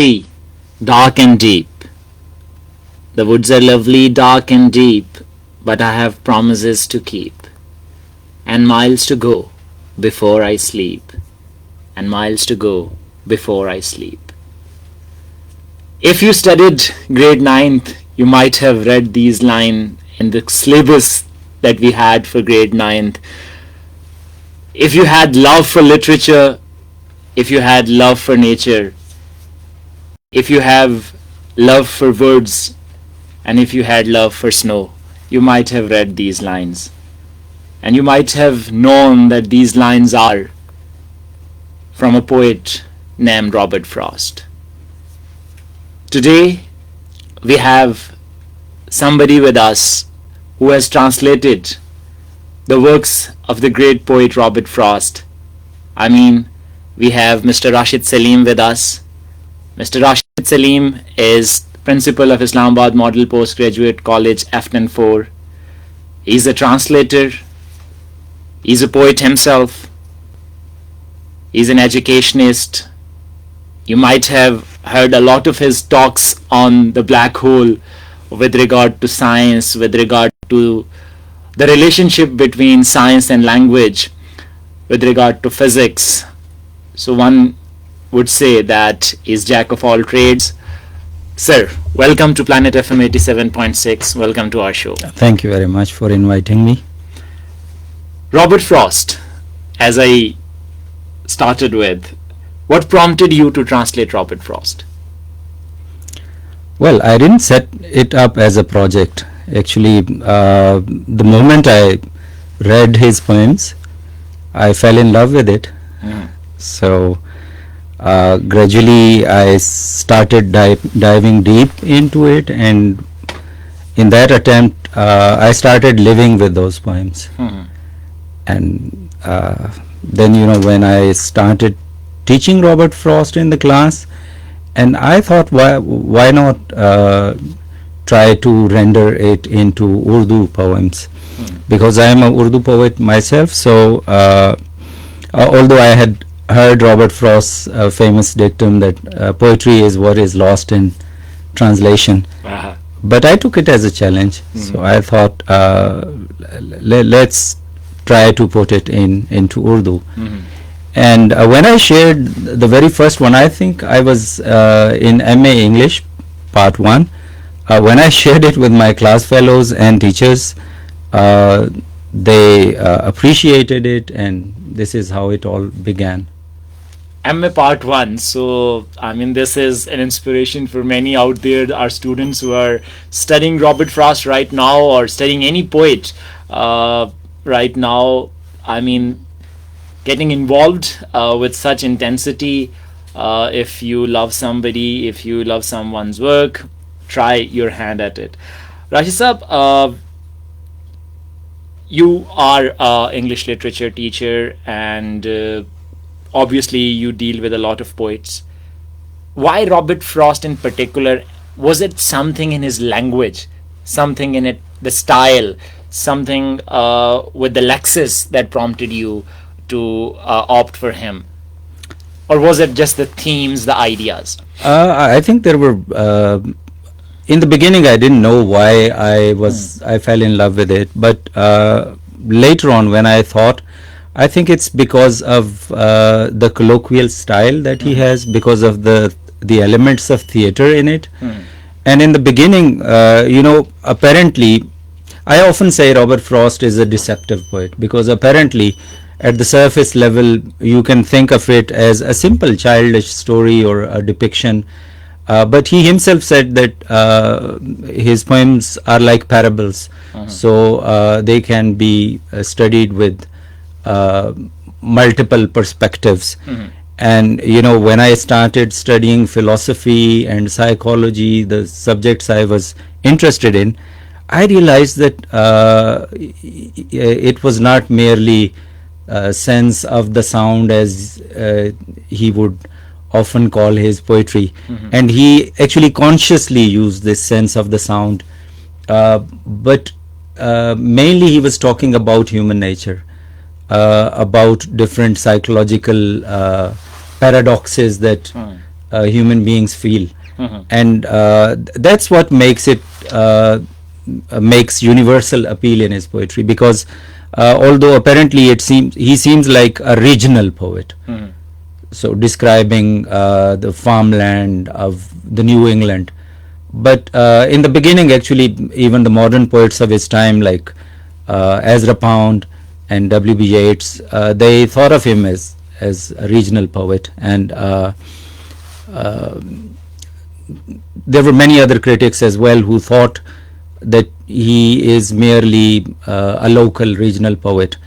Sea, dark and deep. The woods are lovely, dark and deep, but I have promises to keep, and miles to go before I sleep, and miles to go before I sleep. If you studied grade ninth, you might have read these lines in the syllabus that we had for grade ninth. If you had love for literature, if you had love for nature, if you have love for words, and if you had love for snow, you might have read these lines. And you might have known that these lines are from a poet named Robert Frost. Today, we have somebody with us who has translated the works of the great poet Robert Frost. I mean, we have Mr. Rashid Saleem with us. Mr. Rashid Saleem is principal of Islamabad Model Postgraduate College Afnan 4. He's a translator. He's a poet himself. He's an educationist. You might have heard a lot of his talks on the black hole with regard to science, with regard to the relationship between science and language, with regard to physics. So one would say that he's jack of all trades. Sir, welcome to Planet FM 87.6. Welcome to our show. Thank you very much for inviting me. Robert Frost, as I started with, what prompted you to translate Robert Frost? Well, I didn't set it up as a project. Actually, the moment I read his poems, I fell in love with it. So gradually I started diving deep into it, and in that attempt I started living with those poems. And then, you know, when I started teaching Robert Frost in the class, and I thought, why not try to render it into Urdu poems, because I am a Urdu poet myself. So although I had heard Robert Frost's famous dictum that poetry is what is lost in translation, but I took it as a challenge. So I thought, let's try to put it into Urdu. And when I shared the very first one, I think I was in MA English part 1, when I shared it with my class fellows and teachers, they appreciated it, and this is how it all began. MA Part 1, so I mean, this is an inspiration for many out there, our students who are studying Robert Frost right now, or studying any poet right now. I mean, getting involved with such intensity. If you love somebody, if you love someone's work, try your hand at it. Rashid Saab, you are an English literature teacher, and obviously you deal with a lot of poets. Why Robert Frost in particular? Was it something in his language, something in it, the style, something with the lexis that prompted you to opt for him? Or was it just the themes, the ideas? I think there were, in the beginning I didn't know why I fell in love with it, but later on when I thought, I think it's because of the colloquial style that he has, because of the elements of theater in it. And in the beginning, you know, apparently, I often say Robert Frost is a deceptive poet, because apparently at the surface level you can think of it as a simple childish story or a depiction, but he himself said that his poems are like parables. So they can be studied with multiple perspectives. And you know, when I started studying philosophy and psychology, the subjects I was interested in, I realized that it was not merely sense of the sound, as he would often call his poetry, and he actually consciously used this sense of the sound, but mainly he was talking about human nature, about different psychological paradoxes that human beings feel. Mhm. And that's what makes universal appeal in his poetry, because although apparently he seems like a regional poet, Mhm. so describing the farmland of the New England. But in the beginning, actually, even the modern poets of his time, like Ezra Pound and W.B. Yeats, they thought of him as a regional poet. And uh, there were many other critics as well who thought that he is merely a local regional poet.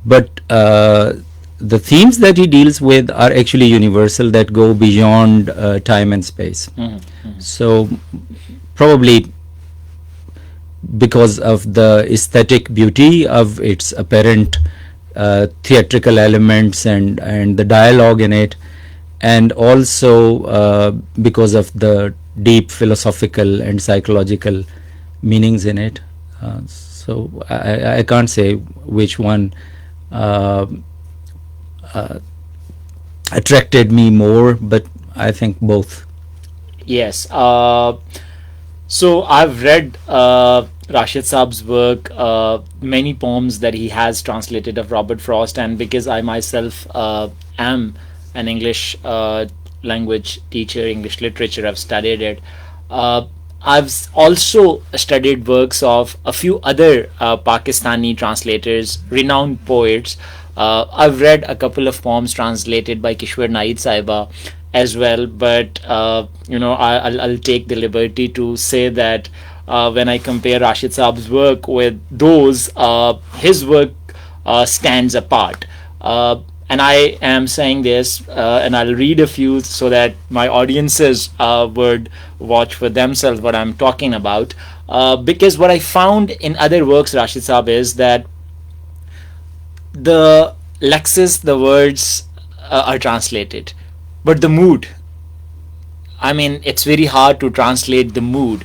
But the themes that he deals with are actually universal, that go beyond time and space. Mhm. Mhm. So probably because of the aesthetic beauty of its apparent theatrical elements and the dialogue in it, and also because of the deep philosophical and psychological meanings in it. So I can't say which one attracted me more, but I think both. Yes. So I've read Rashid Saab's work, many poems that he has translated of Robert Frost, and because I myself am an English language teacher, English literature, I've studied it. Also studied works of a few other Pakistani translators, renowned poets. I've read a couple of poems translated by Kishwar Naid Saiba as well, but I'll take the liberty to say that when I compare Rashid Saab's work with those, his work stands apart. And I am saying this, and I'll read a few so that my audiences would watch for themselves what I'm talking about. Because what I found in other works, Rashid Saab, is that the lexis, the words are translated, but the mood, I mean, it's very hard to translate the mood.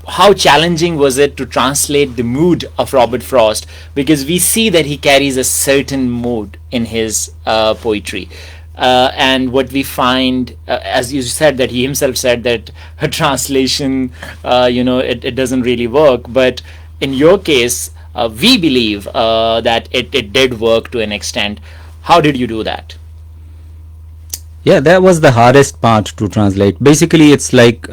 How challenging was it to translate the mood of Robert Frost? Because we see that he carries a certain mood in his poetry. And what we find, as you said, that he himself said that a translation, it doesn't really work. But in your case, we believe that it did work to an extent. How did you do that? Yeah, that was the hardest part to translate. Basically, it's like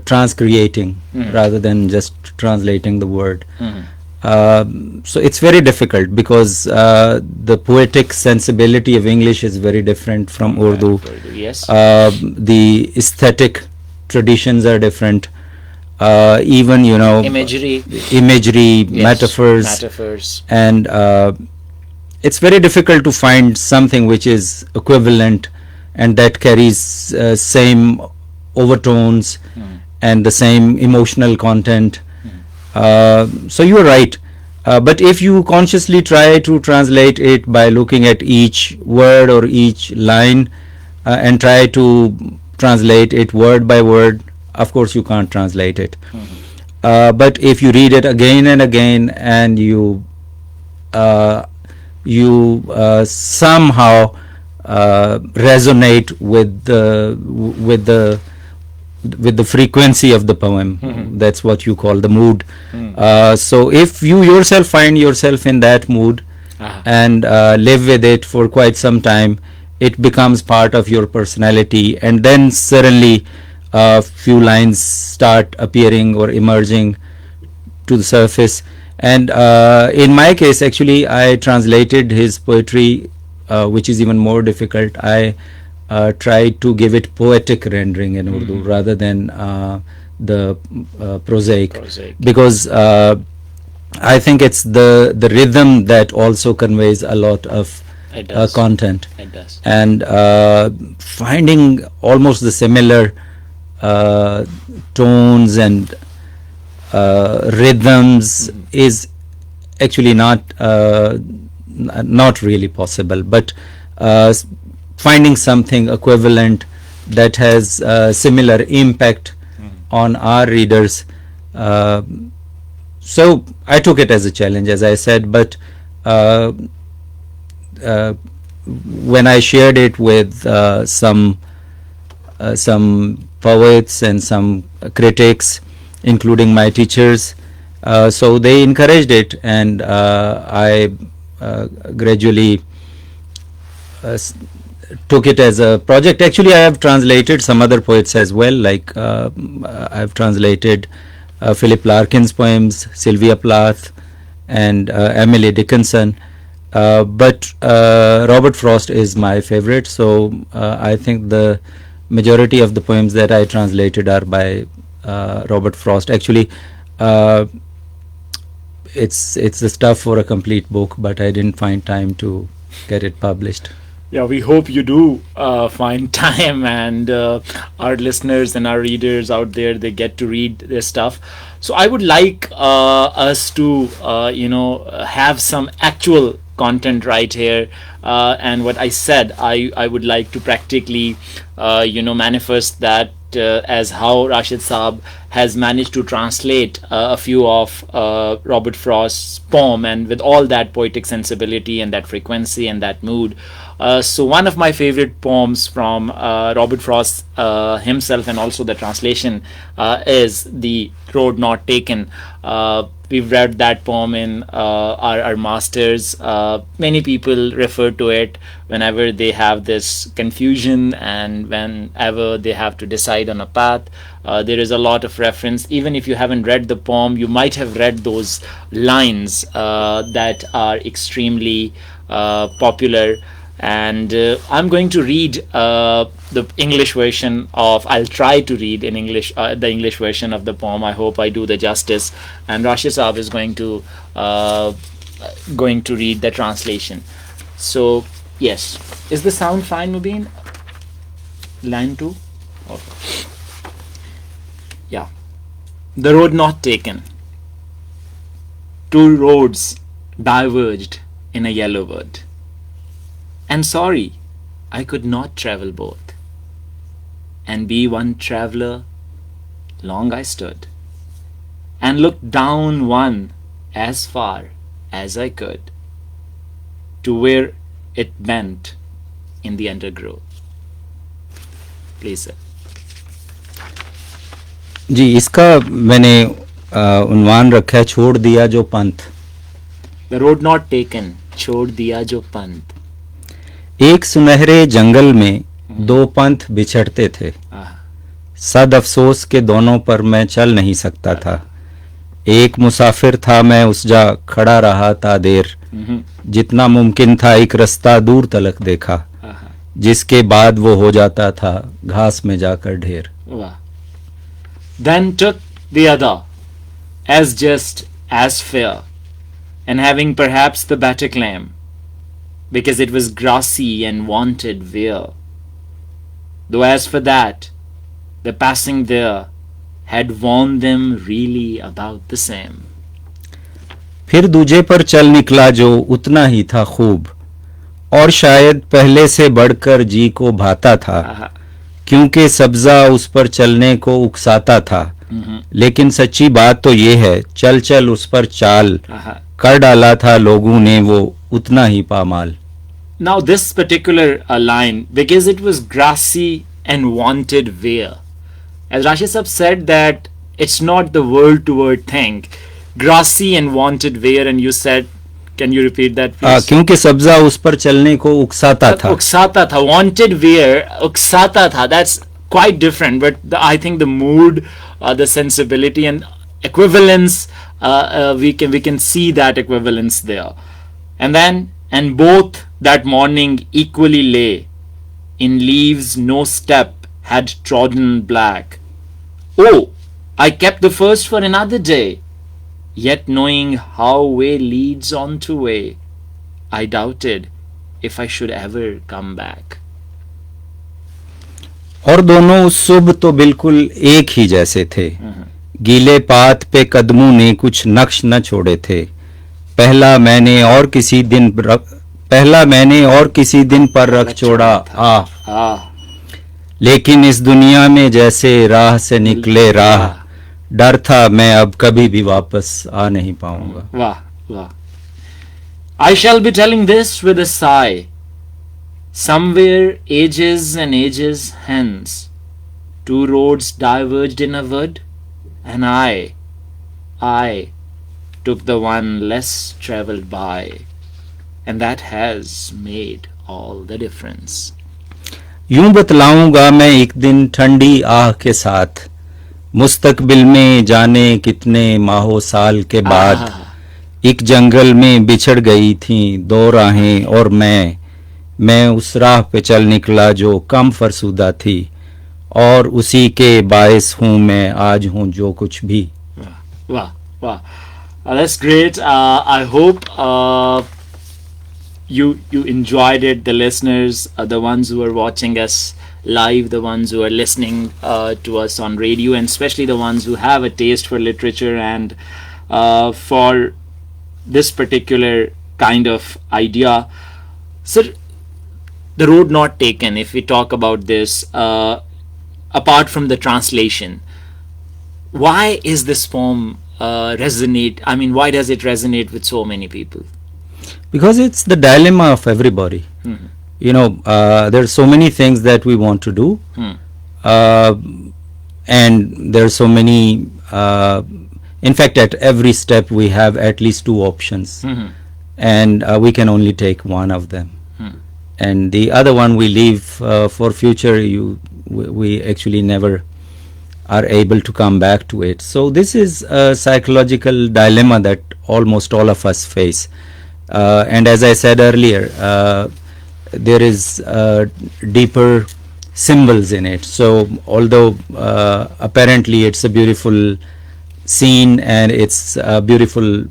transcreating rather than just translating the word. So it's very difficult because the poetic sensibility of English is very different from Urdu. Yes. The aesthetic traditions are different. Even Imagery, yes, metaphors, and it's very difficult to find something which is equivalent and that carries same overtones and the same emotional content. So you are right. But if you consciously try to translate it by looking at each word or each line and try to translate it word by word, of course you can't translate it. But if you read it again and again and you somehow resonate with the frequency of the poem, that's what you call the mood. So if you yourself find yourself in that mood and live with it for quite some time, it becomes part of your personality, and then suddenly a few lines start appearing or emerging to the surface. And in my case, actually, I translated his poetry, which is even more difficult. I tried to give it poetic rendering in Urdu rather than the prosaic, because I think it's the rhythm that also conveys a lot of content. It does. And finding almost the similar tones and rhythms is actually not really possible, but finding something equivalent that has similar impact on our readers. So I took it as a challenge, as I said, but when I shared it with some poets and some critics, including my teachers, so they encouraged it, and I gradually took it as a project. Actually, I have translated some other poets as well, like I have translated Philip Larkin's poems, Sylvia Plath, and Emily Dickinson. But Robert Frost is my favorite, so I think the majority of the poems that I translated are by Robert Frost. Actually, it's the stuff for a complete book, but I didn't find time to get it published. Yeah, we hope you do find time, and our listeners and our readers out there, they get to read this stuff. So I would like us to have some actual content right here, and what I said, I would like to practically manifest that as how Rashid Saab has managed to translate a few of Robert Frost's poem, and with all that poetic sensibility and that frequency and that mood. So one of my favorite poems from Robert Frost himself, and also the translation, is The Road Not Taken. We've read that poem in our masters. Many people refer to it whenever they have this confusion and whenever they have to decide on a path. There is a lot of reference. Even if you haven't read the poem, you might have read those lines that are extremely popular. And I'm going to read the English version of, I'll try to read in English, the English version of the poem. I hope I do the justice. And Rashid Saab is going to read the translation. So, yes. Is the sound fine, Mubin? Line 2? Okay. Yeah. The road not taken. Two roads diverged in a yellow wood. And sorry, I could not travel both. And be one traveler, long I stood, and looked down one as far as I could, to where it bent in the undergrowth. Please, sir. जी, इसका मैंने उन्वान रखा है, छोड़ दिया जो पंथ. The road not taken, छोड़ दिया जो पंथ. एक सुनहरे जंगल में दो पंथ बिछड़ते थे. सद अफसोस के दोनों पर मैं चल नहीं सकता था. एक मुसाफिर था मैं, उस जा खड़ा रहा था देर. जितना मुमकिन था एक रास्ता दूर तलक देखा, जिसके बाद वो हो जाता था घास में जाकर ढेर. Then took the other, as just as fair, and having perhaps the better claim, because it was grassy and wanted wear. Though as for that, the passing there had warned them really about the same. फिर दूजे पर चल निकला जो उतना ही था खूब, और शायद पहले से बढ़कर जी को भाता था, क्योंकि सब्जा उस पर चलने को उकसाता था. लेकिन सच्ची बात तो ये है, चल चल उस पर चाल कर डाला था लोगों ने वो उतना ही पामाल. Now this particular line, because it was grassy and wanted wear. As Rashid Saab said that it's not the word to word thing. Grassy and wanted wear, and you said, can you repeat that please? क्योंकि सब्जा उस पर चलने को उकसाता था. उकसाता था, wanted wear, उकसाता था. That's quite different, but I think the mood, the sensibility and equivalence, we can see that equivalence there. And both that morning equally lay in leaves no step had trodden black. Oh, I kept the first for another day, yet knowing how way leads on to way, I doubted if I should ever come back. और दोनों सुबह तो बिल्कुल एक ही जैसे थे. गीले पात पे कदमों ने कुछ नक्श न छोड़े थे. पहला मैंने और किसी दिन पर रख छोड़ा लेकिन इस दुनिया में जैसे राह से निकले राह, डर था मैं अब कभी भी वापस आ नहीं पाऊंगा. वाह वाह. I shall be telling this with a sigh, Somewhere ages and ages hence, two roads diverged in a wood, and I took the one less traveled by, and that has made all the difference. यूं बतलाऊंगा मैं एक दिन ठंडी आह के साथ, मुस्तकबिल में जाने कितने माहो साल के बाद, एक जंगल में बिछड़ गई थी दो राहें और मैं उस राह पे चल निकला जो कम फरसुदा थी, और उसी के बायस हूँ मैं आज हूँ जो कुछ भी. Wow, wow. That's great. I hope you enjoyed it, the listeners, the ones who are watching us live, the ones who are listening to us on radio, and especially the ones who have a taste for literature and for this particular kind of idea. So, the road not taken, if we talk about this, apart from the translation, why is this poem resonate? I mean, why does it resonate with so many people? Because it's the dilemma of everybody. Mhm. You know, there are so many things that we want to do, and there are so many. In fact, at every step we have at least two options, and we can only take one of them, and the other one we leave for future. We actually never are able to come back to it. So this is a psychological dilemma that almost all of us face. And as I said earlier, there is deeper symbols in it. So although apparently it's a beautiful scene and it's a beautiful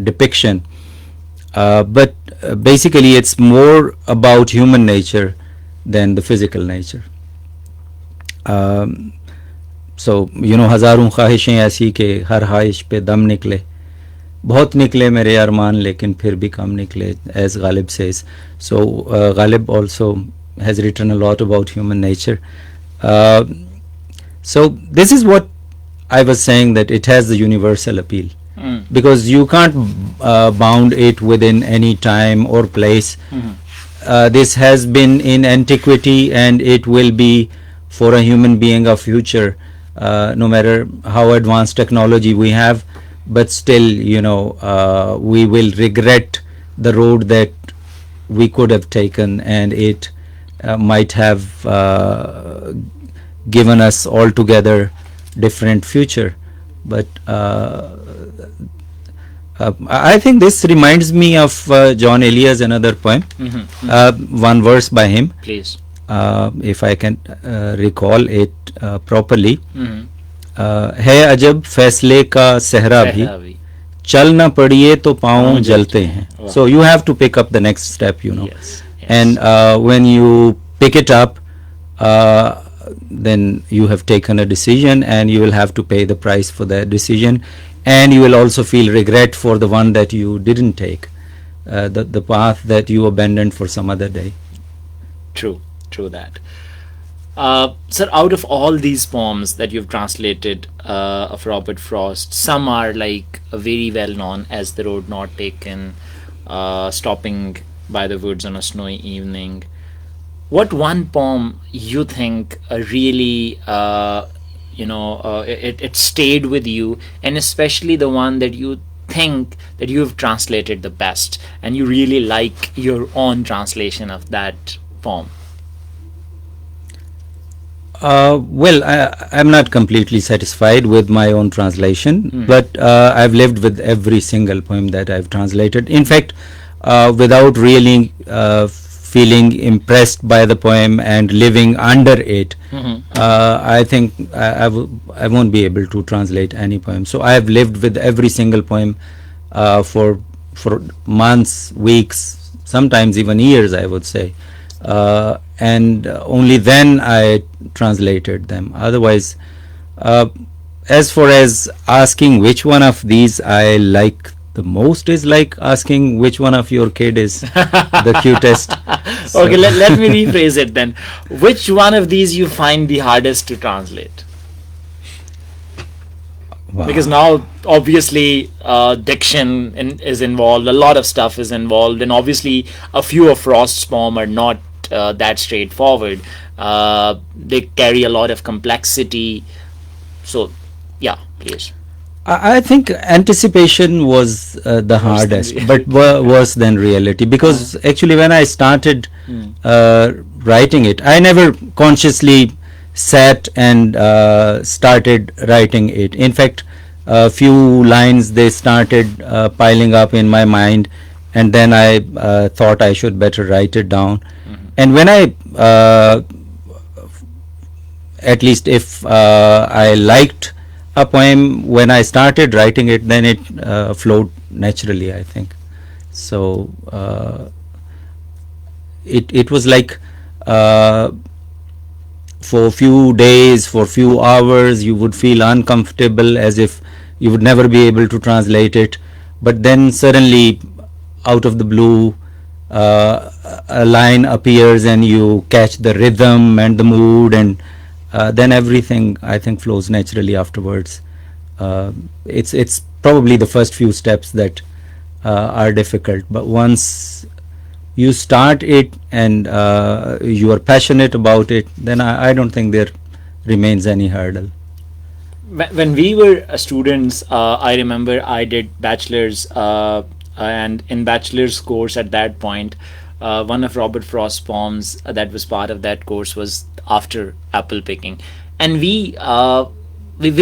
depiction, but basically it's more about human nature than the physical nature. So you know, हज़ारों ख्वाहिशें ऐसी के हर ख्वाहिश पे दम निकले, बहुत निकले मेरे अरमान लेकिन फिर भी कम निकले, as Ghalib says. So Ghalib also has written a lot about human nature. So this is what I was saying, that it has the universal appeal, because you can't bound it within any time or place. This has been in antiquity and it will be for a human being of future, no matter how advanced technology we have. But still, you know, we will regret the road that we could have taken, and it might have given us altogether different future. But I think this reminds me of John Elias, another poem, one verse by him. Please. If I can recall it properly. है अजब फैसले का सहरा भी, चल न पड़िए तो पाँव जलते हैं. So you have to pick up the next step, you know. Yes, yes. And when you pick it up, then you have taken a decision, and you will have to pay the price for that decision, and you will also feel regret for the one that you didn't take, the path that you abandoned for some other day. True that. Sir, out of all these poems that you've translated of Robert Frost, some are like very well known, as The Road Not Taken, Stopping by the Woods on a Snowy Evening. What one poem you think really, it stayed with you, and especially the one that you think that you've translated the best, and you really like your own translation of that poem? Well, I'm not completely satisfied with my own translation, but I've lived with every single poem that I've translated. In fact, without really feeling impressed by the poem and living under it, I think I won't be able to translate any poem. So I have lived with every single poem for months, weeks, sometimes even years, I would say. And only then I translated them. Otherwise, as far as asking which one of these I like the most is like asking which one of your kid is the cutest. So Okay, let me rephrase it then. Which one of these you find the hardest to translate? wow. Because now obviously diction is involved, a lot of stuff is involved, and obviously a few of Frost's poems are not that straightforward. They carry a lot of complexity. So, yeah, please. I think anticipation was the hardest, but worse than reality, because actually when I started writing it, I never consciously sat and started writing it. In fact, a few lines, they started piling up in my mind, and then I thought I should better write it down. And when I at least if I liked a poem when I started writing it, then it flowed naturally, I think. So it was like for a few days, for a few hours, you would feel uncomfortable, as if you would never be able to translate it. But then suddenly, out of the blue, a line appears and you catch the rhythm and the mood, and then everything, I think, flows naturally afterwards. It's probably the first few steps that are difficult, but once you start it and you are passionate about it, then I don't think there remains any hurdle. When we were students, I remember I did bachelor's, and in bachelor's course at that point, one of Robert Frost's poems that was part of that course was After Apple Picking, and we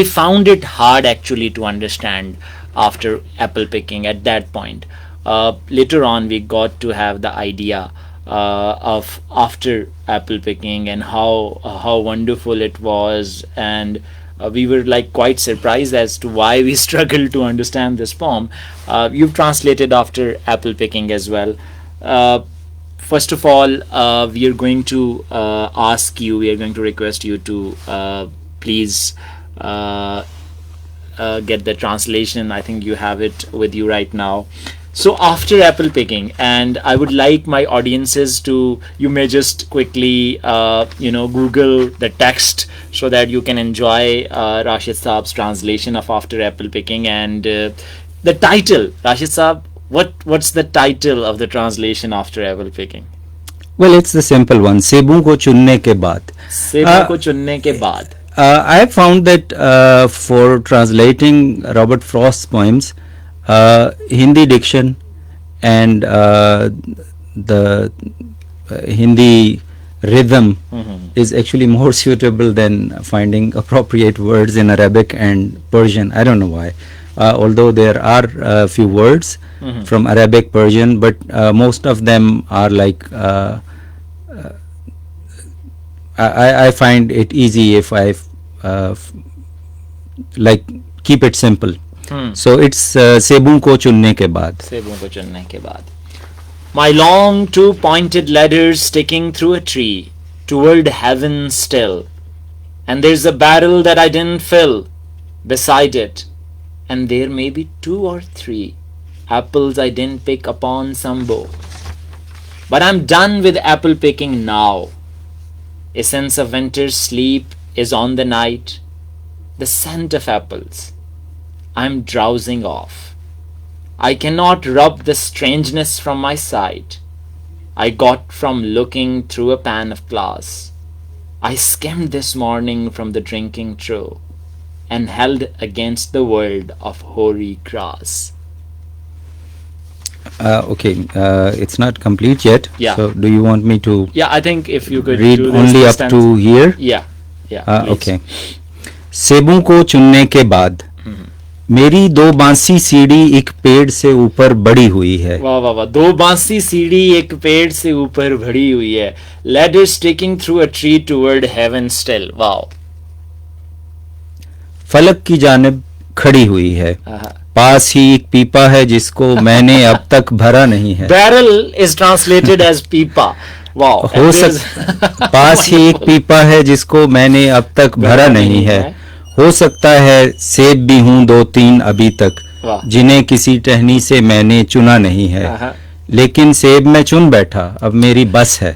found it hard actually to understand After Apple Picking at that point. Later on, we got to have the idea of After Apple Picking and how wonderful it was, and we were like quite surprised as to why we struggled to understand this poem. You've translated After Apple Picking as well. First of all, we are going to we are going to request you to please get the translation. I think you have it with you right now. So, After Apple Picking, and I would like my audiences to, you may just quickly Google the text so that you can enjoy Rashid Saab's translation of After Apple Picking. And the title, Rashid Saab, what's the title of the translation After Apple Picking? Well, it's the simple one, सेबों को चुनने के बाद. सेबों को चुनने के बाद. I found that for translating Robert Frost's poems, Hindi diction and the Hindi rhythm is actually more suitable than finding appropriate words in Arabic and Persian. I don't know why. Although there are a few words from Arabic, Persian, but most of them are like I find it easy if I like keep it simple. So it's सेबों को चुनने के बाद. सेबों को चुनने के बाद. My long two-pointed ladders sticking through a tree toward heaven still, and there's a barrel that I didn't fill beside it, and there may be 2 or 3 apples I didn't pick upon some bough. But I'm done with apple picking now. A sense of winter's sleep is on the night, the scent of apples. I'm drowsing off. I cannot rub the strangeness from my sight I got from looking through a pan of glass. I skimmed this morning from the drinking trough and held against the world of hoary grass. Okay, it's not complete yet. Yeah. So do you want me to? Yeah, I think if you could read do only up to here. Yeah. Okay. सेबों को चुनने के बाद मेरी 2 बांसी सीढ़ी एक पेड़ से ऊपर बड़ी हुई है. वाह वाह वाह. 2 बांसी सीढ़ी एक पेड़ से ऊपर बड़ी हुई है. Ladder sticking through a tree toward heaven still. Wow. फलक की जानिब खड़ी हुई है. पास ही एक पीपा है जिसको मैंने अब तक भरा नहीं है. Barrel is translated as पीपा. Wow. पास ही एक पीपा है जिसको मैंने अब तक भरा नहीं है. हो सकता है सेब भी हूँ 2-3 अभी तक जिन्हें किसी टहनी से मैंने चुना नहीं है. लेकिन सेब मैं चुन बैठा, अब मेरी बस है.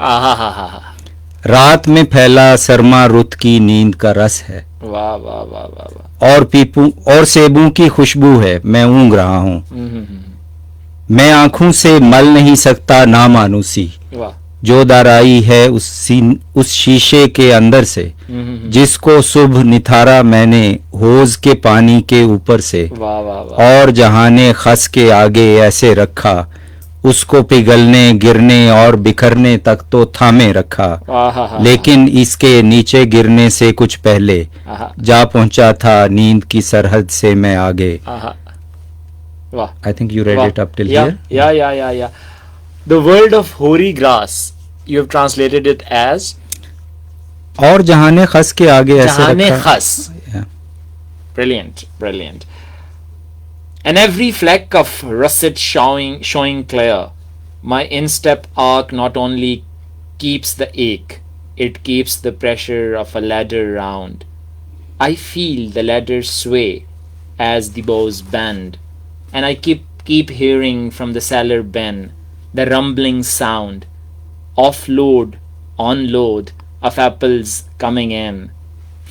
रात में फैला सरमा रुत की नींद का रस है. वाह वाह वाह वाह. और पीपू और सेबों की खुशबू है, मैं ऊँग रहा हूँ. मैं आंखों से मल नहीं सकता नामानूसी, جو دارائی ہے اس شیشے کے اندر سے، جس کو صبح نتھارا میں نے حوض کے پانی کے اوپر سے، واہ واہ واہ. اور جہانے خس کے آگے ایسے رکھا، اس کو پگھلنے گرنے اور بکھرنے تک تو تھامے رکھا، لیکن اس کے نیچے گرنے سے کچھ پہلے جا پہنچا تھا نیند کی سرحد سے میں آگے. واہ. I think you read it up till Yeah, here. yeah. The world of hoary grass, you have translated it as اور جہانے خس کے آگے ایسے Jahane رکھا. Khas. Yeah. Brilliant. And every fleck of russet showing clear, my instep arc not only keeps the ache, it keeps the pressure of a ladder round. I feel the ladder sway as the bows bend, and I keep hearing from the cellar bin the rumbling sound, offload, onload of apples coming in,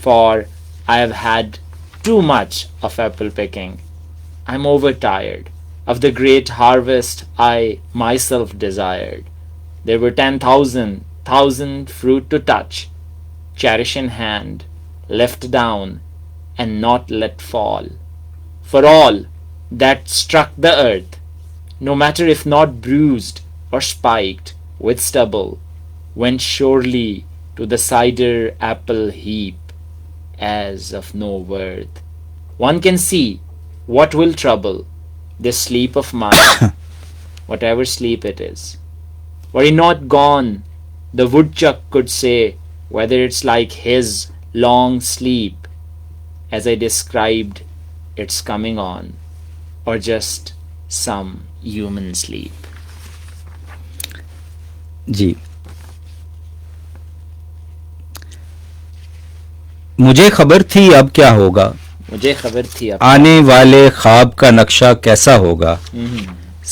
for I have had too much of apple picking. I'm overtired of the great harvest I myself desired. There were 10,000 fruit to touch, cherish in hand, lift down, and not let fall. For all that struck the earth, no matter if not bruised or spiked with stubble, went surely to the cider apple heap as of no worth. One can see what will trouble this sleep of mine, whatever sleep it is. Were he not gone, the woodchuck could say whether it's like his long sleep, as I described its coming on, or just some human sleep. جی مجھے خبر تھی اب کیا ہوگا، مجھے خبر تھی اب آنے والے خواب کا نقشہ کیسا ہوگا.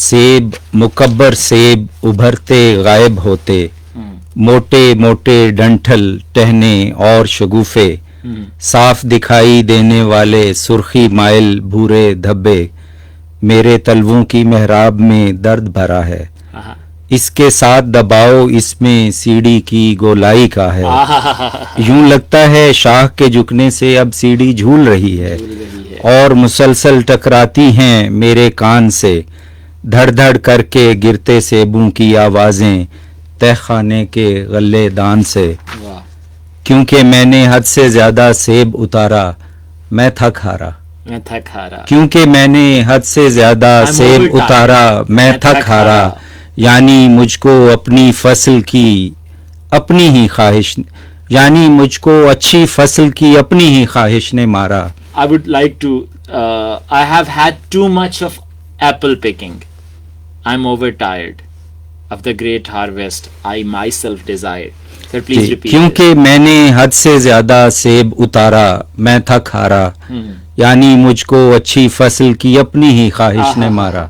سیب مکبر سیب ابھرتے غائب ہوتے، موٹے موٹے ڈنٹھل ٹہنے اور شگوفے، صاف دکھائی دینے والے سرخی مائل بھورے دھبے، میرے تلووں کی محراب میں درد بھرا ہے. اس کے ساتھ دباؤ اس میں سیڑھی کی گولائی کا ہے، یوں لگتا ہے شاخ کے جھکنے سے اب سیڑھی جھول رہی ہے اور مسلسل ٹکراتی ہیں میرے کان سے، دھڑ دھڑ کر کے گرتے سیبوں کی آوازیں تہ خانے کے غلے دان سے. کیونکہ میں نے حد سے زیادہ سیب اتارا میں تھک ہارا، کیونکہ میں نے حد سے زیادہ سیب اتارا میں تھک ہارا، یعنی مجھ کو اپنی فصل کی اپنی ہی خواہش، یعنی مجھ کو اچھی فصل کی اپنی ہی خواہش نے مارا. I would like to, I have had too much of apple picking. I'm overtired of the great harvest I myself desired. Sir, please repeat. کیونکہ میں نے حد سے زیادہ سیب اتارا میں تھک ہارا، یعنی مجھ کو اچھی فصل کی اپنی ہی خواہش نے مارا.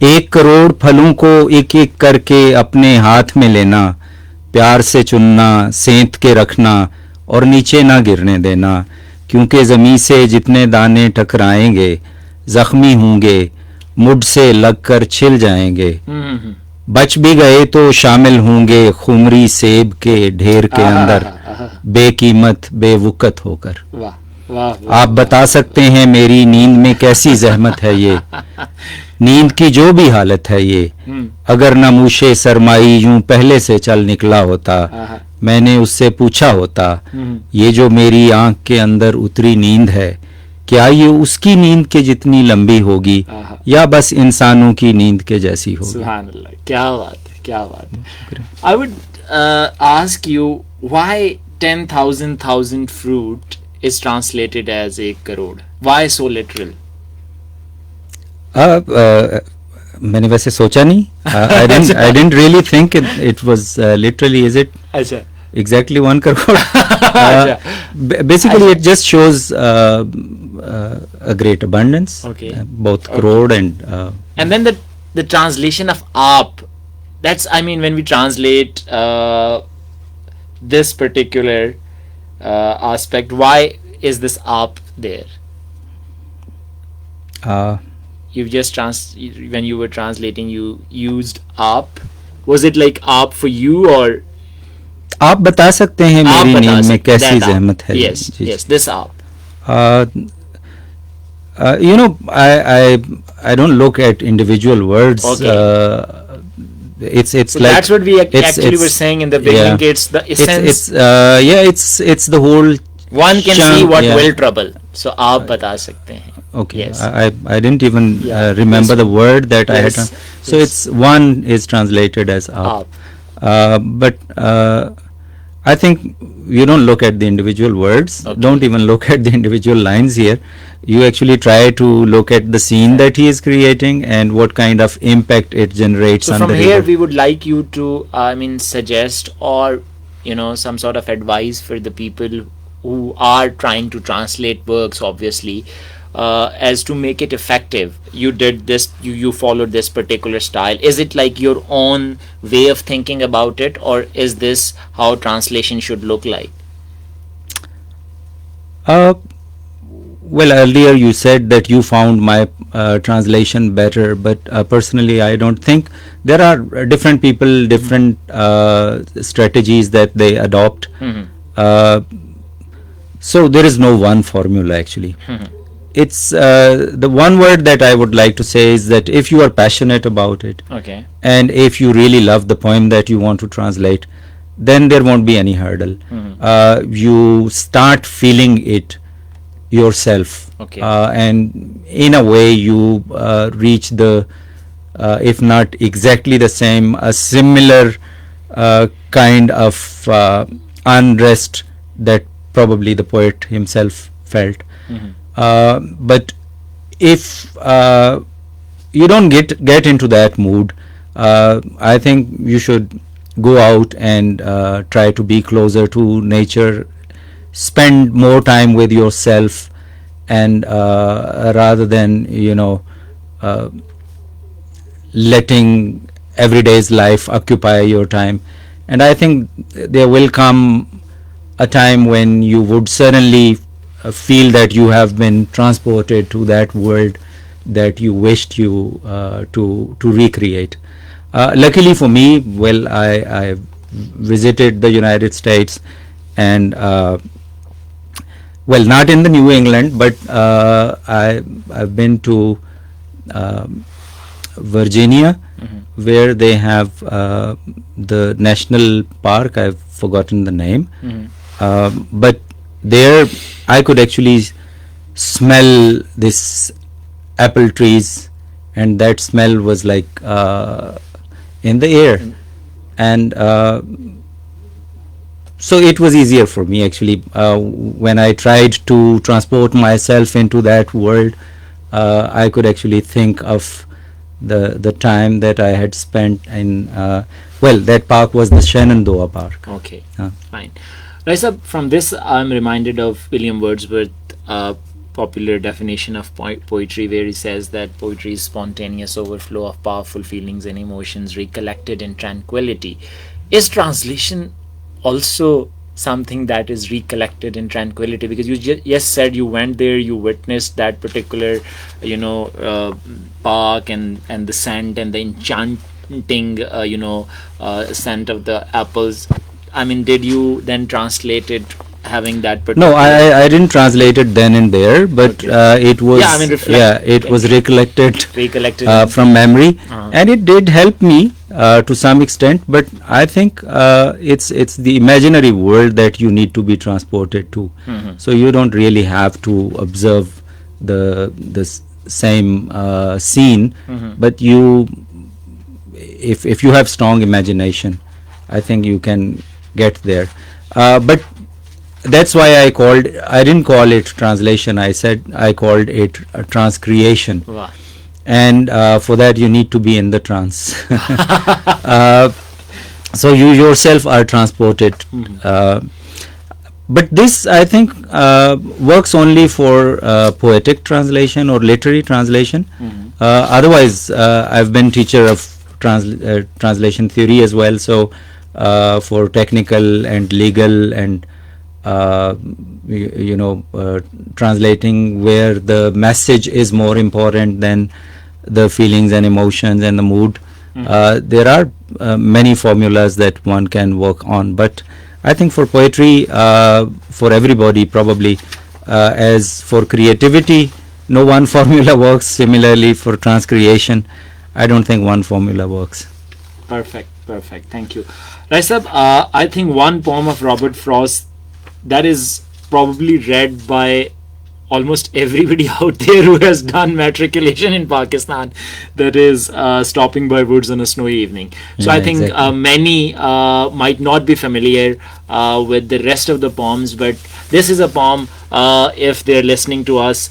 1 کروڑ پھلوں کو ایک ایک کر کے اپنے ہاتھ میں لینا، پیار سے چننا، سینت کے رکھنا اور نیچے نہ گرنے دینا، کیونکہ زمین سے جتنے دانے ٹکرائیں گے زخمی ہوں گے، مڈ سے لگ کر چھل جائیں گے، بچ بھی گئے تو شامل ہوں گے خمری سیب کے ڈھیر کے اندر، بے قیمت بے وقت ہو کر. آپ بتا سکتے ہیں میری نیند میں کیسی زحمت ہے یہ، نیند کی جو بھی حالت ہے یہ، اگر نموشے سرمائی یوں پہلے سے چل نکلا ہوتا، میں نے اس سے پوچھا ہوتا یہ جو میری آنکھ کے اندر اتری نیند ہے کیا یہ اس کی نیند کے جتنی لمبی ہوگی یا بس انسانوں کی نیند کے جیسی ہوگی. سبحان اللہ، کیا بات ہے، کیا بات ہے. I would ask you why 10,000 fruit is translated as 1 crore. Why so literal? میں نے ویسے سوچا نہیں. I didn't really think it was literally, is it اچھا exactly 1 crore? Basically it just shows a great abundance. Okay. Both crore and And then the translation of aap, that's, I mean, when we translate this particular aspect, why is this aap there? you've just when you were translating, you used आप. Was it like आप for you, or आप बता सकते हैं आप मेरी बता नींद में सकते कैसी that आप? जहमत है. Yes, जी, yes, this आप. you know, I don't look at individual words. Okay. It's So like that's what we actually were it's saying in the beginning. yeah. It's the essence. It's yeah, it's the whole one can chunk, see what yeah. will trouble. So आप बता सकते हैं. Okay, Yes. I didn't even Yeah, remember yes. the word that I had. Yes, So yes. it's one is translated as up. आप. But I think you don't look at the individual words. Okay. Don't even look at the individual lines here. You actually try to look at the scene that he is creating and what kind of impact it generates So on from the here, reader. we would like you to, suggest, or some sort of advice for the people who are trying to translate works, obviously, as to make it effective. You did this, you followed this particular style. Is it like your own way of thinking about it, or is this how translation should look like? Well, earlier you said that you found my translation better, but personally I don't think. There are different people, different strategies that they adopt. So there is no one formula actually. It's the one word that I would like to say is that if you are passionate about it, Okay. and if you really love the poem that you want to translate, then there won't be any hurdle. You start feeling it yourself. Okay. And in a way you reach the if not exactly the same, a similar kind of unrest that probably the poet himself felt. But if you don't get into that mood, I think you should go out and try to be closer to nature, spend more time with yourself, and rather than letting everyday's life occupy your time. And I think there will come a time when you would certainly feel that you have been transported to that world that you wished you to recreate. Luckily for me, well, I visited the United States, and well, not in the New England, but I've been to Virginia, where they have the national park. I've forgotten the name, but there I could actually smell this apple trees, and that smell was like in the air, and so it was easier for me actually when I tried to transport myself into that world. I could actually think of the time that I had spent in well, that park was the Shenandoah Park. Okay. Fine. Raisa, from this I'm reminded of William Wordsworth's popular definition of poetry, where he says that poetry is spontaneous overflow of powerful feelings and emotions recollected in tranquility. Is translation also something that is recollected in tranquility? Because you just said you went there, you witnessed that particular park and the scent and the enchanting scent of the apples. I mean, did you then translate it having that particular? No, I didn't translate it then and there, but Okay. it was it was recollected from memory, and it did help me to some extent. But I think it's the imaginary world that you need to be transported to. So you don't really have to observe the same scene, but if you have strong imagination, I think you can get there. But that's why I didn't call it translation. I called it a transcreation. Wow. And for that you need to be in the trance. So you yourself are transported. But this, I think, works only for poetic translation or literary translation. Otherwise, I've been teacher of translation theory as well. So for technical and legal and translating where the message is more important than the feelings and emotions and the mood. There are many formulas that one can work on, but I think for poetry, for everybody probably, as for creativity, no one formula works. Similarly for transcreation, I don't think one formula works. Perfect, perfect. Thank you. Raisab, I think one poem of Robert Frost that is probably read by almost everybody out there who has done matriculation in Pakistan, that is Stopping by Woods on a Snowy Evening. So Yeah, I think exactly. many might not be familiar with the rest of the poems, but this is a poem, if they're listening to us,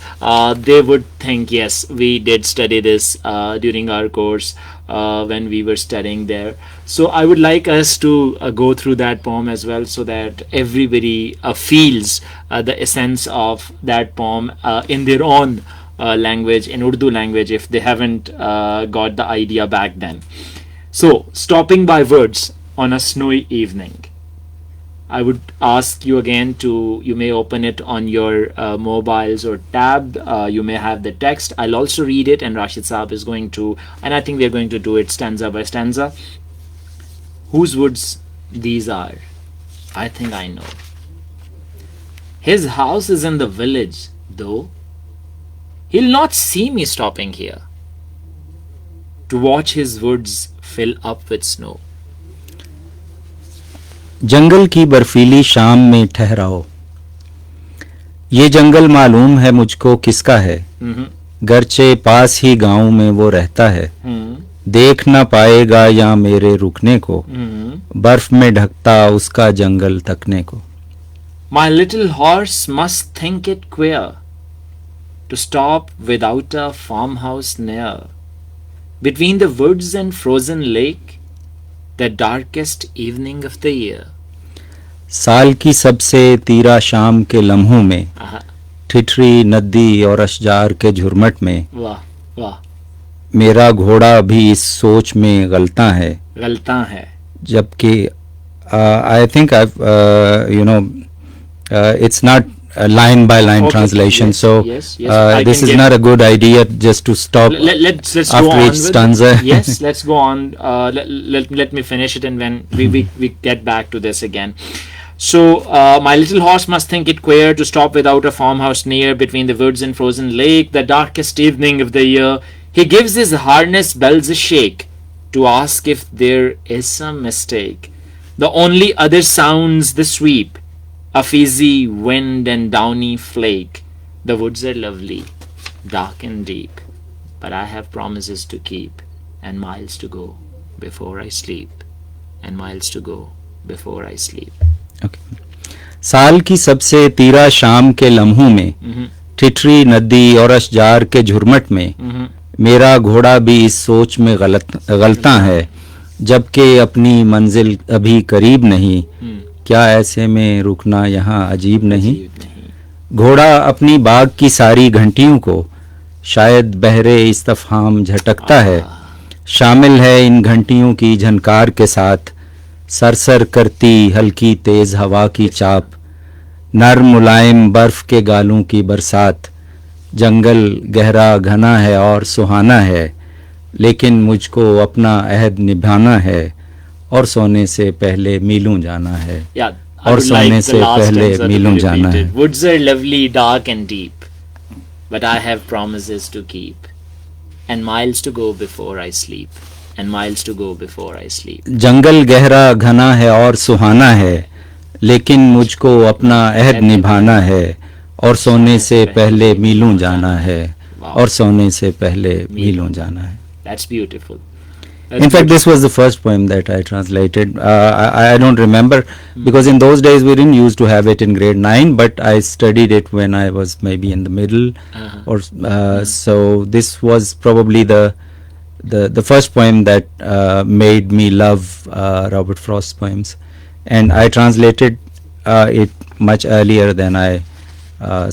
they would think, yes, we did study this during our course when we were studying there. So I would like us to go through that poem as well, so that everybody feels the essence of that poem in their own language, in Urdu language, if they haven't got the idea back then. So, Stopping by Woods on a Snowy Evening. I would ask you again to, you may open it on your mobiles or tab. You may have the text. I'll also read it, and Rashid Saab is going to, and I think we're going to do it stanza by stanza. Whose woods these are? I think I know. His house is in the village, though. He'll not see me stopping here to watch his woods fill up with snow. जंगल की बर्फीली शाम में ठहराओ, ये जंगल मालूम है मुझको किसका है, गरचे पास ही गांव में वो रहता है, देख ना पाएगा या मेरे रुकने को, बर्फ में ढकता उसका जंगल तकने को. My little horse must think it queer to stop without a farmhouse near, between the woods and frozen lake, the darkest evening of the year. साल की सबसे तीरा शाम के लम्हों में, ठिठरी नदी और अशजार के झुरमट में, वाह वाह, मेरा घोड़ा भी इस सोच में गलता है, गलता है. जबकि I think I've it's not a line by line Okay, translation, yes, so yes, I this can is get- not a good idea just to stop Let's go after on each with stanza. it. Yes, let's go on. Let me finish it, and when we get back to this again. So, my little horse must think it queer to stop without a farmhouse near, between the woods and frozen lake, the darkest evening of the year. He gives his harness bells a shake to ask if there is some mistake. The only other sounds the sweep of easy wind and downy flake. The woods are lovely, dark and deep, but I have promises to keep, and miles to go before I sleep, and miles to go before I sleep. Okay. साल की सबसे तीरा शाम के लम्हों में, ठिठरी नदी और अशजार के झुरमट में, मेरा घोड़ा भी इस सोच में गलता है, जबकि अपनी मंजिल अभी करीब नहीं, क्या ऐसे में रुकना यहाँ अजीब नहीं. घोड़ा अपनी बाग की सारी घंटियों को शायद बहरे इस्तफहाम झटकता है, शामिल है इन घंटियों की झनकार के साथ, सरसर करती हल्की तेज हवा की चाप, नर्म मुलायम बर्फ के गालों की बरसात. जंगल गहरा घना है और सुहाना है, लेकिन मुझको अपना अहद निभाना है, और सोने से पहले मीलों जाना है. Yeah, I और would सोने like the से last पहले stanza to मीलों be जाना है. repeated. Woods are lovely, dark and deep, but I have promises to keep, and miles to go before I sleep, and miles to go before I sleep. जंगल गहरा घना है और सुहाना है, लेकिन मुझको अपना अहद निभाना है, और सोने से पहले मीलों जाना है, और सोने से पहले मीलों जाना है. That's beautiful. In fact, this was the first poem that I translated. I don't remember, because in those days we didn't used to have it in grade 9, but I studied it when I was maybe in the middle, or so this was probably the first poem that made me love Robert Frost's poems, and I translated it much earlier than I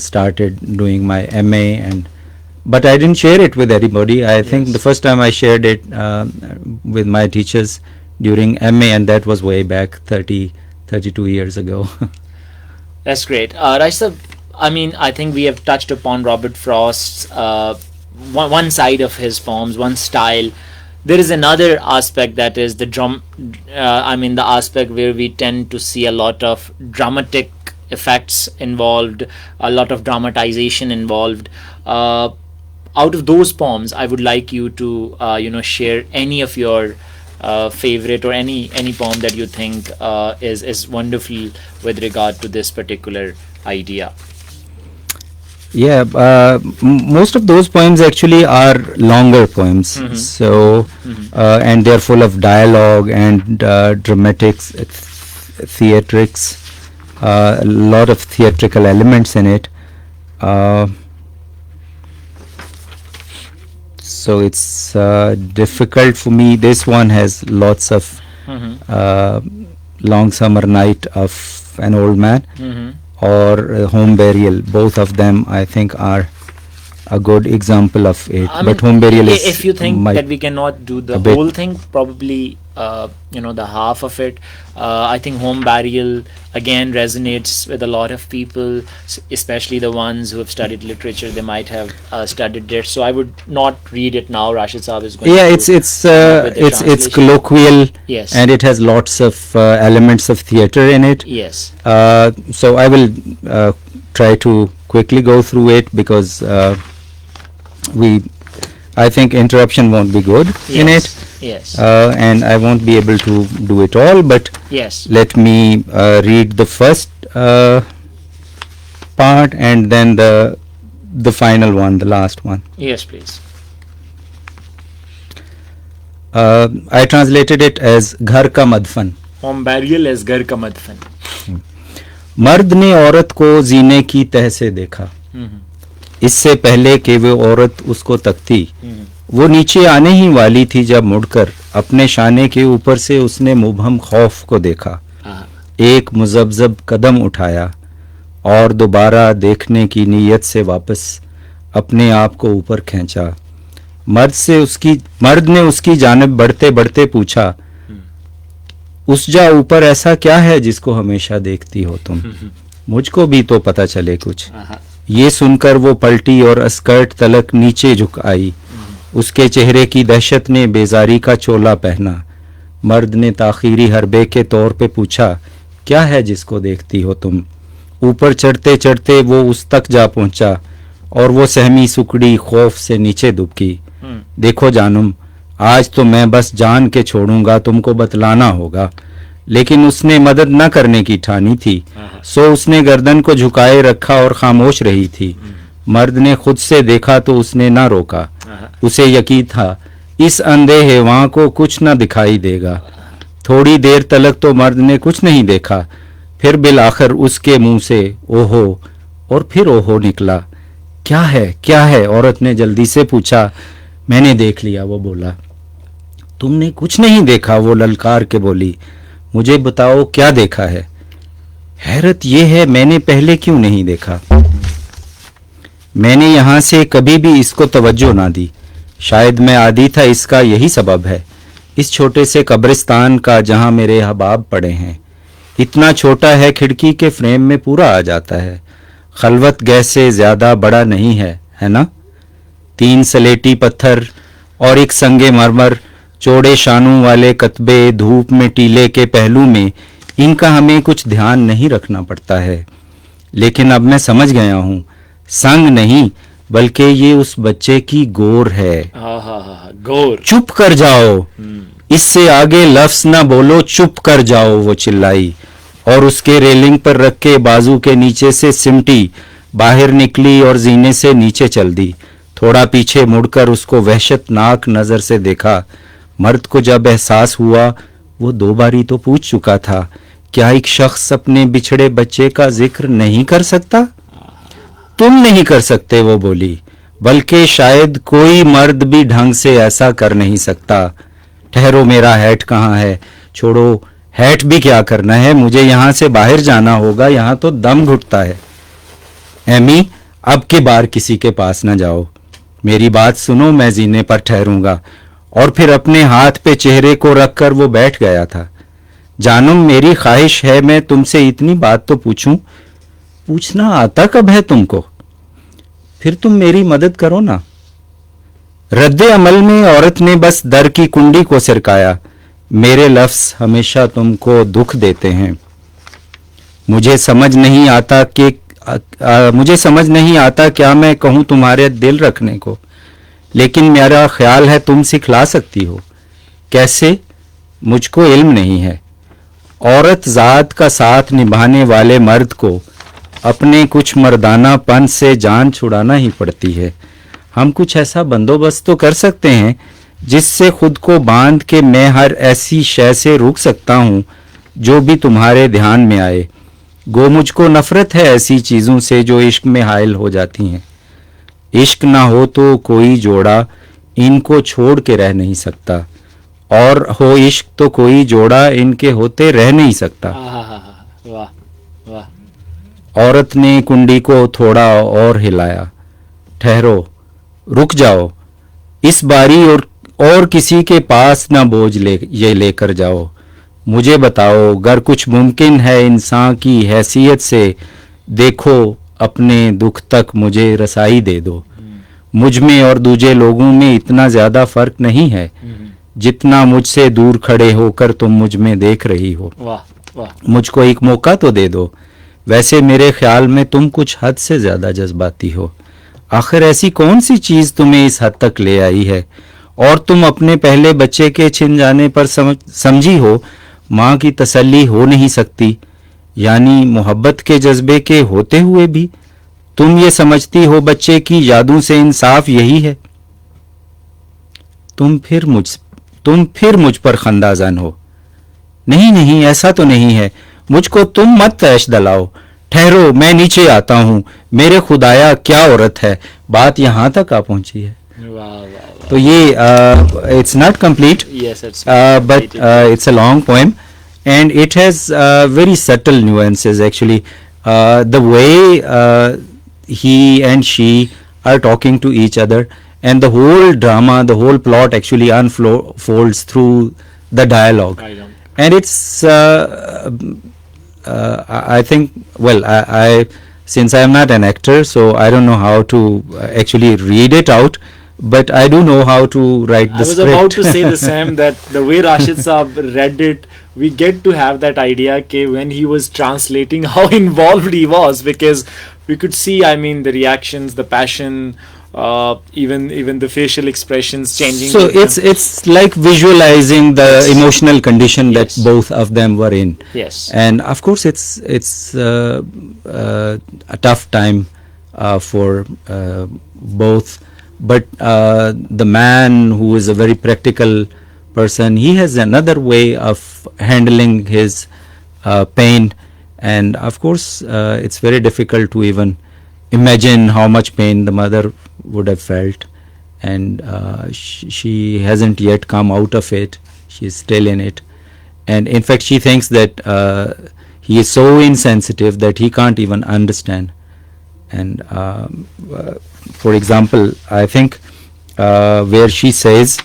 started doing my MA, but I didn't share it with anybody. I think the first time I shared it with my teachers during MA, and that was way back 32 years ago. That's great. Raisa, I mean, I think we have touched upon Robert Frost's one side of his poems, one style. There is another aspect, that is the the aspect where we tend to see a lot of dramatic effects involved, a lot of dramatization involved. Out of those poems, I would like you to share any of your favorite, or any poem that you think is wonderful with regard to this particular idea. Yeah, most of those poems actually are longer poems. So, and they're full of dialogue and dramatics, theatrics, a lot of theatrical elements in it. So it's difficult for me. This one has lots of Long Summer Night of an Old Man, or Home Burial. Both of them, I think, are a good example of it. But Home Burial is, if you think that we cannot do the whole thing, probably the half of it. I think Home Burial again resonates with a lot of people, especially the ones who have studied literature. They might have studied it. So I would not read it now. Rashid Saab is going. Yeah, it's colloquial. Yes, and it has lots of elements of theater in it. Yes. So I will try to quickly go through it, because I think interruption won't be good in it. Yes. And I won't be able to do it all, but yes, let me read the first part, and then the final one, the last one. Yes, please. I translated it as Ghar Ka Madfan. Home Burial as Ghar Ka Madfan. مرد نے عورت کو زینے کی تہ سے دیکھا، اس سے پہلے کہ وہ عورت اس کو تکتی، وہ نیچے آنے ہی والی تھی جب مڑ کر اپنے شانے کے اوپر سے اس نے مبہم خوف کو دیکھا، ایک مذبذب قدم اٹھایا اور دوبارہ دیکھنے کی نیت سے واپس اپنے آپ کو اوپر کھینچا۔ مرد نے اس کی جانب بڑھتے بڑھتے پوچھا، اس جا اوپر ایسا کیا ہے جس کو ہمیشہ دیکھتی ہو تم؟ مجھ کو بھی تو پتہ چلے کچھ۔ یہ سن کر وہ پلٹی اور اسکرٹ تلک نیچے جھک آئی، اس کے چہرے کی دہشت نے بیزاری کا چولا پہنا۔ مرد نے تاخیری حربے کے طور پہ پوچھا، کیا ہے جس کو دیکھتی ہو تم؟ اوپر چڑھتے چڑھتے وہ اس تک جا پہنچا اور وہ سہمی سکڑی خوف سے نیچے دبکی۔ دیکھو جانم، آج تو میں بس جان کے چھوڑوں گا، تم کو بتلانا ہوگا۔ لیکن اس نے مدد نہ کرنے کی ٹھانی تھی، سو اس نے گردن کو جھکائے رکھا اور خاموش رہی تھی۔ مرد نے خود سے دیکھا تو اس نے نہ روکا، اسے یقین تھا اس اندھے حیواں کو کچھ نہ دکھائی دے گا۔ تھوڑی دیر تلک تو مرد نے کچھ نہیں دیکھا، پھر بالآخر اس کے منہ سے اوہو اور پھر اوہو نکلا۔ کیا ہے کیا ہے؟ عورت نے جلدی سے پوچھا۔ میں نے دیکھ لیا، وہ بولا۔ تم نے کچھ نہیں دیکھا، وہ للکار کے بولی۔ مجھے بتاؤ کیا دیکھا ہے؟ حیرت یہ ہے میں نے پہلے کیوں نہیں دیکھا؟ میں نے یہاں سے کبھی بھی اس کو توجہ نہ دی، شاید میں عادی تھا، اس کا یہی سبب ہے۔ اس چھوٹے سے قبرستان کا جہاں میرے احباب پڑے ہیں، اتنا چھوٹا ہے کھڑکی کے فریم میں پورا آ جاتا ہے۔ خلوت گہ سے زیادہ بڑا نہیں ہے، ہے نا؟ 3 سلیٹی پتھر اور ایک سنگ مرمر، چوڑے شانوں والے کتبے، دھوپ میں ٹیلے کے پہلو میں، ان کا ہمیں کچھ دھیان نہیں رکھنا پڑتا ہے۔ لیکن اب میں سمجھ گیا ہوں، سنگ نہیں بلکہ یہ اس بچے کی گور ہے۔ گور۔ چپ کر جاؤ، اس سے آگے لفظ نہ بولو، چپ کر جاؤ، وہ چلائی، اور اس کے ریلنگ پر رکھ کے بازو کے نیچے سے سمٹی باہر نکلی اور زینے سے نیچے چل دی۔ تھوڑا پیچھے مڑ کر اس کو وحشت ناک نظر سے دیکھا۔ مرد کو جب احساس ہوا وہ 2 باری تو پوچھ چکا تھا، کیا ایک شخص اپنے بچھڑے بچے کا ذکر نہیں کر سکتا؟ تم نہیں کر سکتے، وہ بولی، بلکہ شاید کوئی مرد بھی ڈھنگ سے ایسا کر نہیں سکتا۔ ٹھہرو، میرا ہیٹ کہاں ہے؟ چھوڑو، ہیٹ بھی کیا کرنا ہے، مجھے یہاں سے باہر جانا ہوگا، یہاں تو دم گھٹتا ہے۔ ایمی، اب کے بار کسی کے پاس نہ جاؤ، میری بات سنو، میں زینے پر ٹھہروں گا۔ اور پھر اپنے ہاتھ پہ چہرے کو رکھ کر وہ بیٹھ گیا تھا۔ جانم، میری خواہش ہے میں تم سے اتنی بات تو پوچھوں، پوچھنا آتا کب ہے تم کو؟ پھر تم میری مدد کرو نا، رد عمل میں عورت نے بس در کی کنڈی کو سرکایا. میرے لفظ ہمیشہ تم کو دکھ دیتے ہیں. مجھے سمجھ نہیں آتا کیا میں کہوں تمہارے دل رکھنے کو، لیکن میرا خیال ہے تم سکھلا سکتی ہو. کیسے؟ مجھ کو علم نہیں ہے. عورت ذات کا ساتھ نبھانے والے مرد کو اپنے کچھ مردانہ پن سے جان چھڑانا ہی پڑتی ہے. ہم کچھ ایسا بندوبست تو کر سکتے ہیں جس سے خود کو باندھ کے میں ہر ایسی شے سے روک سکتا ہوں جو بھی تمہارے دھیان میں آئے. گو مجھ کو نفرت ہے ایسی چیزوں سے جو عشق میں حائل ہو جاتی ہیں. عشق نہ ہو تو کوئی جوڑا ان کو چھوڑ کے رہ نہیں سکتا، اور ہو عشق تو کوئی جوڑا ان کے ہوتے رہ نہیں سکتا. واہ واہ. عورت نے کنڈی کو تھوڑا اور ہلایا. ٹھہرو، رک جاؤ. اس باری اور کسی کے پاس نہ بوجھ یہ لے کر جاؤ. مجھے بتاؤ، گر کچھ ممکن ہے انسان کی حیثیت سے، دیکھو اپنے دکھ تک مجھے رسائی دے دو. مجھ میں اور دوجے لوگوں میں اتنا زیادہ فرق نہیں ہے جتنا مجھ سے دور کھڑے ہو کر تم مجھ میں دیکھ رہی ہو. مجھ کو ایک موقع تو دے دو. ویسے میرے خیال میں تم کچھ حد سے زیادہ جذباتی ہو. آخر ایسی کون سی چیز تمہیں اس حد تک لے آئی ہے؟ اور تم اپنے پہلے بچے کے چھن جانے پر سمجھی ہو ماں کی تسلی ہو نہیں سکتی، یعنی محبت کے جذبے کے ہوتے ہوئے بھی تم یہ سمجھتی ہو بچے کی یادوں سے انصاف یہی ہے. تم پھر مجھ پر خندہ زن ہو. نہیں، ایسا تو نہیں ہے. مجھ کو تم مت تیش دلاؤ. ٹھہرو، میں نیچے آتا ہوں. میرے خدایا کیا عورت ہے. بات یہاں تک آ پہنچی ہے. تو یہ it's not complete but it's a long poem and it has very subtle nuances actually. The way he and she are talking to each other, and the whole drama, the whole plot actually unfolds through the dialogue. And it's I think, well, I since I am not an actor, so I don't know how to actually read it out, but I do know how to write the script. I was about to say the same, that the way Rashid Saab read it, we get to have that idea that when he was translating, how involved he was, because we could see, I mean, the reactions, the passion, even the facial expressions changing. So it's like visualizing the emotional condition that both of them were in. Yes. And of course it's a tough time for both, but the man who is a very practical person, he has another way of handling his pain, and of course it's very difficult to even imagine how much pain the mother would have felt, and she hasn't yet come out of it. She is still in it, and in fact she thinks that he is so insensitive that he can't even understand. And for example, I think where she says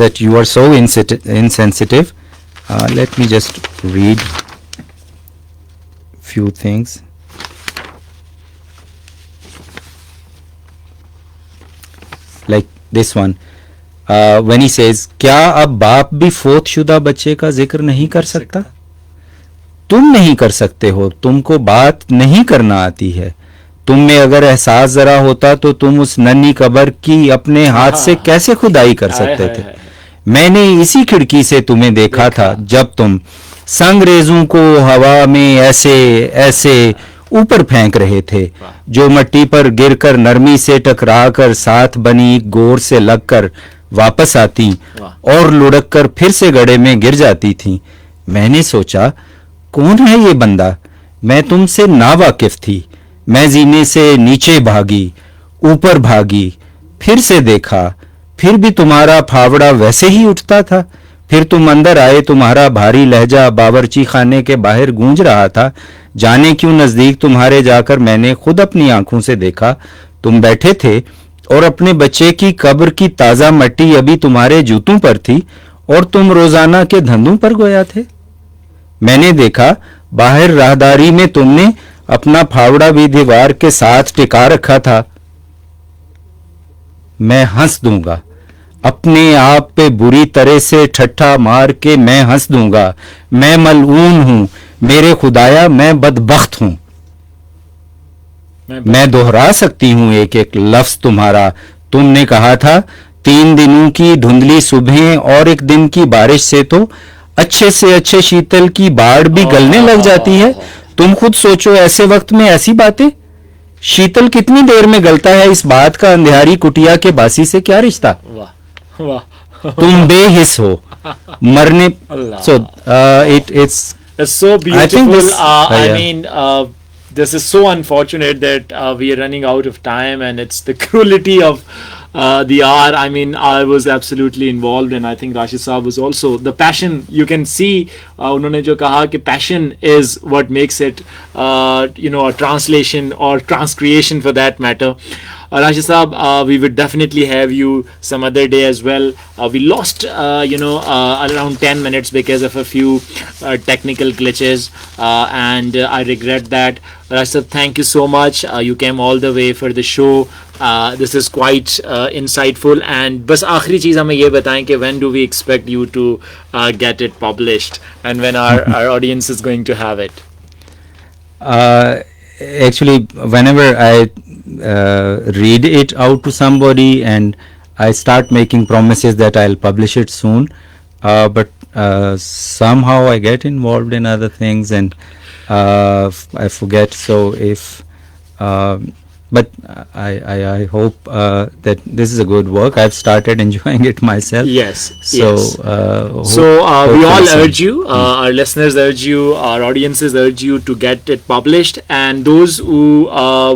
that you are so insensitive, let me just read few things. Like this one, when he says, کیا اب باپ بھی فوت شدہ بچے کا ذکر نہیں کر سکتا؟ تم نہیں کر سکتے ہو، تم کو بات نہیں کرنا آتی ہے. تم میں اگر احساس ذرا ہوتا تو تم اس ننھی قبر کی اپنے ہاتھ سے کیسے کھدائی کر سکتے تھے؟ میں نے اسی کھڑکی سے تمہیں دیکھا تھا جب تم سنگریزوں کو ہوا میں ایسے اوپر پھینک رہے تھے جو مٹی پر گر کر نرمی سے ٹکرا کر ساتھ بنی گور سے لگ کر واپس آتی اور لڑک کر پھر سے گڑھے میں گر جاتی تھیں. میں نے سوچا کون ہے یہ بندہ؟ میں تم سے ناواقف تھی. میں زینے سے نیچے بھاگی، اوپر بھاگی، پھر سے دیکھا، پھر بھی تمہارا پھاوڑا ویسے ہی اٹھتا تھا. پھر تم اندر آئے، تمہارا بھاری لہجہ باورچی خانے کے باہر گونج رہا تھا. جانے کیوں نزدیک تمہارے جا کر میں نے خود اپنی آنکھوں سے دیکھا. تم بیٹھے تھے اور اپنے بچے کی قبر کی تازہ مٹی ابھی تمہارے جوتوں پر تھی اور تم روزانہ کے دھندوں پر گویا تھے. میں نے دیکھا باہر راہداری میں تم نے اپنا پھاوڑا بھی دیوار کے ساتھ ٹکا رکھا تھا. मैं हंस दूंगा, अपने आप पे बुरी तरह से ठट्ठा मार के मैं हंस दूंगा, मैं मलऊन हूँ मेरे खुदाया, मैं बदबख्त हूँ। मैं दोहरा सकती हूँ एक एक लफ्ज तुम्हारा, तुमने कहा था 3 दिनों की धुंधली सुबहें और 1 दिन की बारिश से तो अच्छे से अच्छे शीतल की बाढ़ भी गलने लग जाती है। तुम खुद सोचो ऐसे वक्त में ऐसी बातें, शीतल कितनी देर में गलता है, इस बात का अंधियारी कुटिया के बासी से क्या रिश्ता। वाह वाह, तुम बेहिस हो मरने। So it's so beautiful. I think this, I yeah. mean, this is so unfortunate that we are running out of time, and it's the cruelty of the hour. I mean, I was absolutely involved, and I think Rashid Saab was also. The passion, you can see, उन्होंने जो कहा कि passion is what makes it, a translation or transcreation for that matter. Rashid Saab, we would definitely have you some other day as well. We lost, around 10 minutes because of a few technical glitches, and I regret that. Rashid Saab, thank you so much. You came all the way for the show. This is quite insightful. And बस आखिरी चीज़ हमें ये बताएं कि when do we expect you to get it published, and when our audience is going to have it? Actually, whenever I read it out to somebody and I start making promises that I'll publish it soon, but somehow I get involved in other things and I forget. So if but I hope that this is a good work. I've started enjoying it myself. Yes. So yes. We all urge you, our listeners urge you, our audiences urge you to get it published, and those who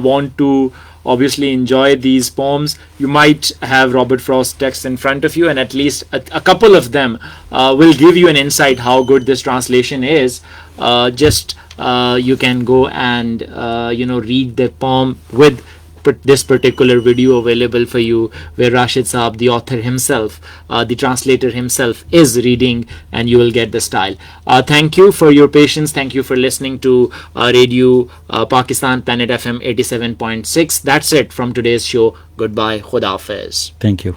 want to obviously enjoy these poems, you might have Robert Frost's text in front of you, and at least a couple of them will give you an insight how good this translation is. You can go and read the poem with this particular video available for you, where Rashid Saab, the author himself, the translator himself, is reading, and you will get the style. Thank you for your patience. Thank you for listening to Radio Pakistan, Planet FM 87.6. That's it from today's show. Goodbye. Khuda Hafiz. Thank you.